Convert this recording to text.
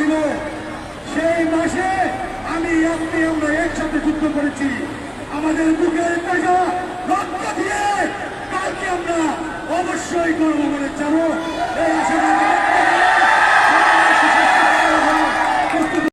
ছিল, সেই মাসে আমরা একসাথে যুদ্ধ করেছি। আমাদের বুকের টাকা রক্ত দিয়ে কালকে আমরা অবশ্যই গর্ব করে যাবো, এই আশা